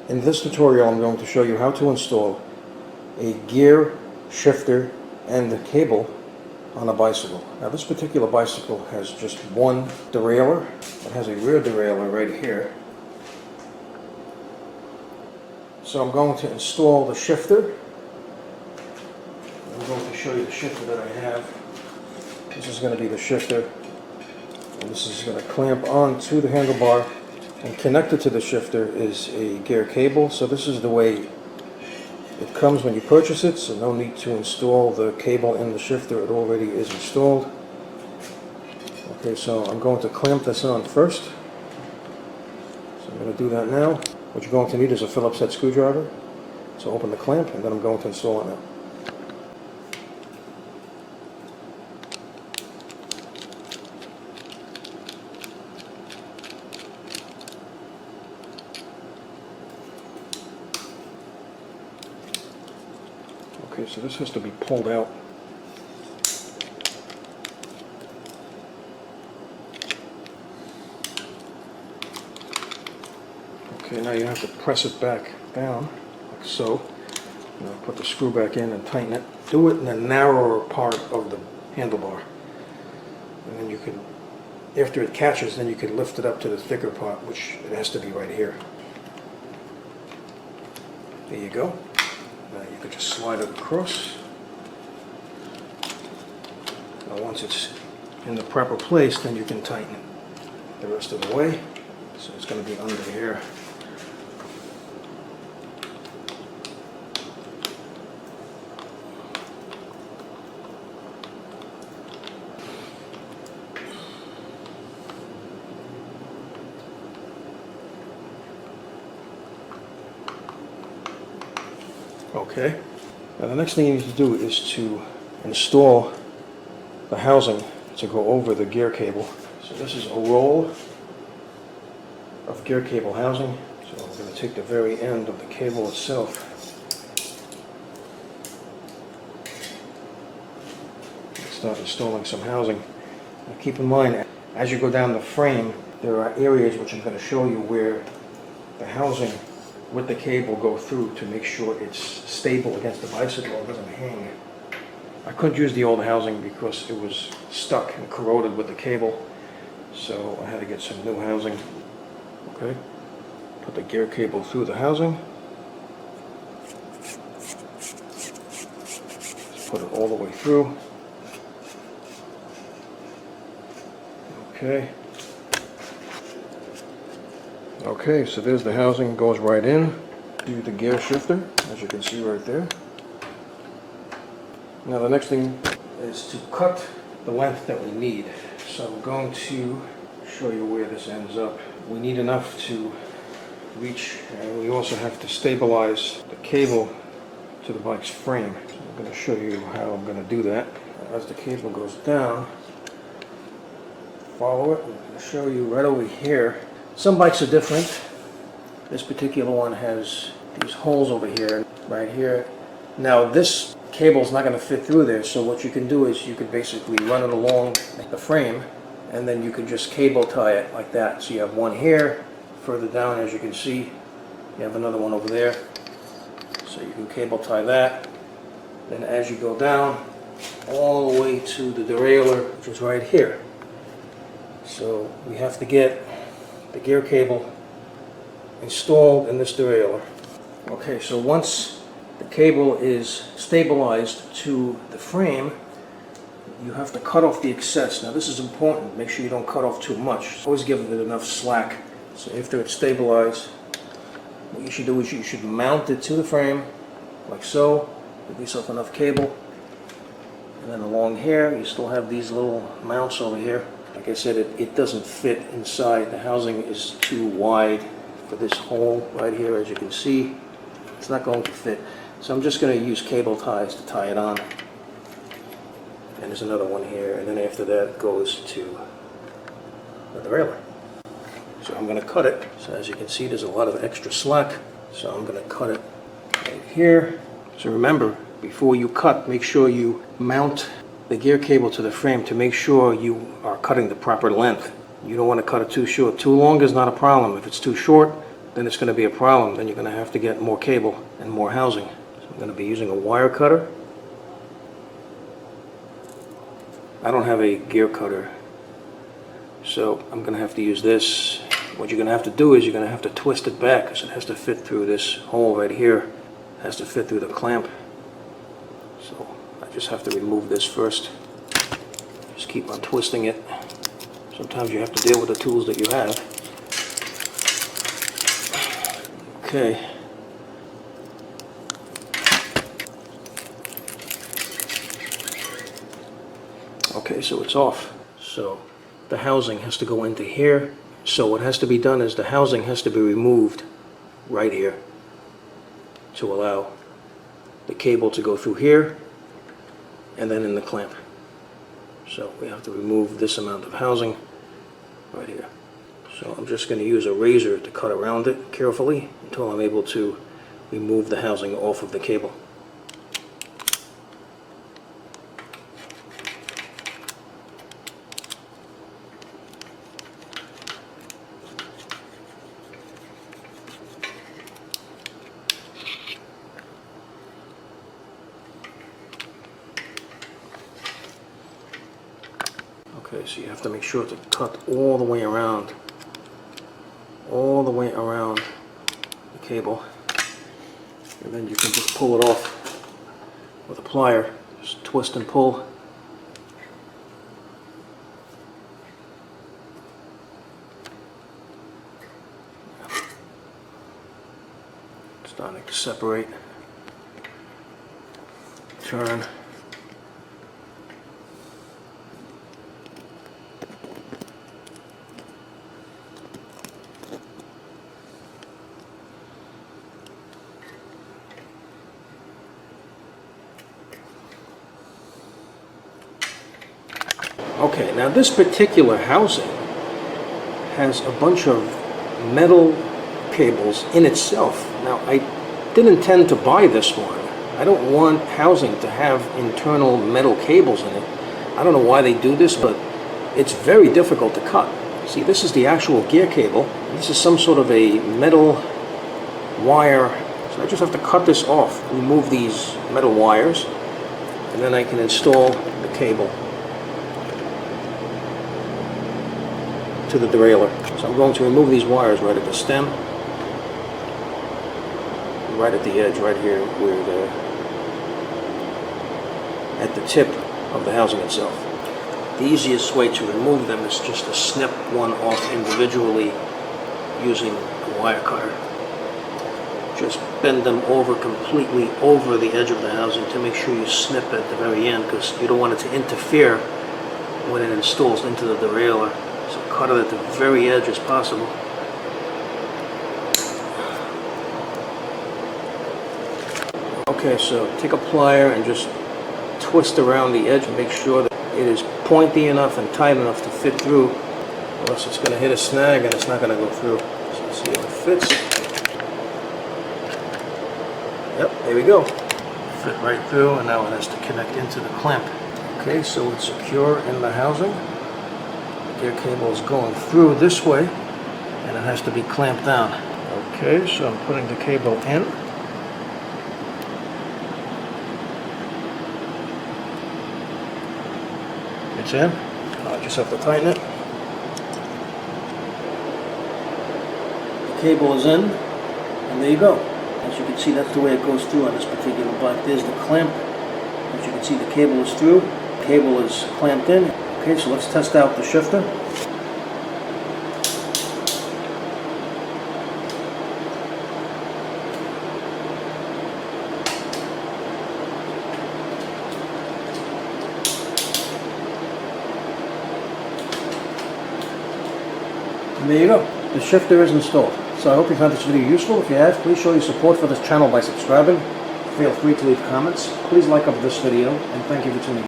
In this tutorial, I'm going to show you how to install a gear shifter and the cable on a bicycle. Now this particular bicycle has just one derailleur. It has a rear derailleur right here. So I'm going to install the shifter. I'm going to show you the shifter that I have. This is going to be the shifter. And this is going to clamp onto the handlebar. And connected to the shifter is a gear cable. So this is the way it comes when you purchase it. So no need to install the cable in the shifter. It already is installed. Okay, so I'm going to clamp this on first. So I'm going to do that now. What you're going to need is a Phillips head screwdriver. So open the clamp and then I'm going to install it now. Okay, so this has to be pulled out. Okay, now you have to press it back down, like so. Now put the screw back in and tighten it. Do it in the narrower part of the handlebar. And then you can, after it catches, then you can lift it up to the thicker part, which it has to be right here. There you go. Now you can just slide it across. Now once it's in the proper place, then you can tighten it the rest of the way. So it's going to be under here. Okay, now the next thing you need to do is to install the housing to go over the gear cable. So this is a roll of gear cable housing. So I'm going to take the very end of the cable itself. And start installing some housing. Now keep in mind, as you go down the frame, there are areas which I'm going to show you where the housing with the cable go through to make sure it's stable against the bicycle and doesn't hang. I couldn't use the old housing because it was stuck and corroded with the cable, so I had to get some new housing. Okay, put the gear cable through the housing. Just put it all the way through. Okay. Okay, so there's the housing, goes right in to the gear shifter, as you can see right there. Now the next thing is to cut the length that we need. So I'm going to show you where this ends up. We need enough to reach, and we also have to stabilize the cable to the bike's frame. So I'm going to show you how I'm going to do that. As the cable goes down, follow it. I'm going to show you right over here. Some bikes are different. This particular one has these holes over here, right here. Now this cable is not going to fit through there, so what you can do is you could basically run it along the frame and then you can just cable tie it like that. So you have one here, further down as you can see, you have another one over there. So you can cable tie that. Then as you go down, all the way to the derailleur, which is right here. So we have to get the gear cable installed in this derailleur. Okay, so once the cable is stabilized to the frame, you have to cut off the excess. Now this is important. Make sure you don't cut off too much. Always give it enough slack. So after it's stabilized, what you should do is you should mount it to the frame, like so. Give yourself enough cable. And then along here, you still have these little mounts over here. Like I said, it doesn't fit inside. The housing is too wide for this hole right here, as you can see. It's not going to fit. So I'm just going to use cable ties to tie it on. And there's another one here, and then after that goes to the derailleur. So I'm going to cut it. So as you can see, there's a lot of extra slack. So I'm going to cut it right here. So remember, before you cut, make sure you mount the gear cable to the frame to make sure you are cutting the proper length. You don't want to cut it too short. Too long is not a problem. If it's too short, then it's going to be a problem. Then you're going to have to get more cable and more housing. So I'm going to be using a wire cutter. I don't have a gear cutter, so I'm going to have to use this. What you're going to have to do is you're going to have to twist it back, because it has to fit through this hole right here. It has to fit through the clamp. So I just have to remove this first. Just keep on twisting it. Sometimes you have to deal with the tools that you have. Okay. Okay, so it's off. So the housing has to go into here. So what has to be done is the housing has to be removed right here to allow the cable to go through here and then in the clamp. So we have to remove this amount of housing right here. So I'm just going to use a razor to cut around it carefully until I'm able to remove the housing off of the cable. Okay, so you have to make sure to cut all the way around the cable, and then you can just pull it off with a plier. Just twist and pull. Starting to separate. Turn. Okay, now this particular housing has a bunch of metal cables in itself. Now, I didn't intend to buy this one. I don't want housing to have internal metal cables in it. I don't know why they do this, but it's very difficult to cut. See, this is the actual gear cable. This is some sort of a metal wire. So I just have to cut this off, remove these metal wires, and then I can install the cable to the derailleur. So I'm going to remove these wires right at the stem, right at the edge, right here, where at the tip of the housing itself. The easiest way to remove them is just to snip one off individually using a wire cutter. Just bend them over completely over the edge of the housing to make sure you snip at the very end, because you don't want it to interfere when it installs into the derailleur. So cut it at the very edge as possible. Okay, so take a plier and just twist around the edge and make sure that it is pointy enough and tight enough to fit through, or else it's going to hit a snag and it's not going to go through. So let's see if it fits. Yep, there we go. Fit right through, and now it has to connect into the clamp. Okay, so it's secure in the housing. The gear cable is going through this way, and it has to be clamped down. Okay, so I'm putting the cable in. It's in. I just have to tighten it. The cable is in, and there you go. As you can see, that's the way it goes through on this particular bike. There's the clamp. As you can see, the cable is through. The cable is clamped in. Okay, so let's test out the shifter. And there you go. The shifter is installed. So I hope you found this video useful. If you have, please show your support for this channel by subscribing. Feel free to leave comments. Please like up this video, and thank you for tuning in.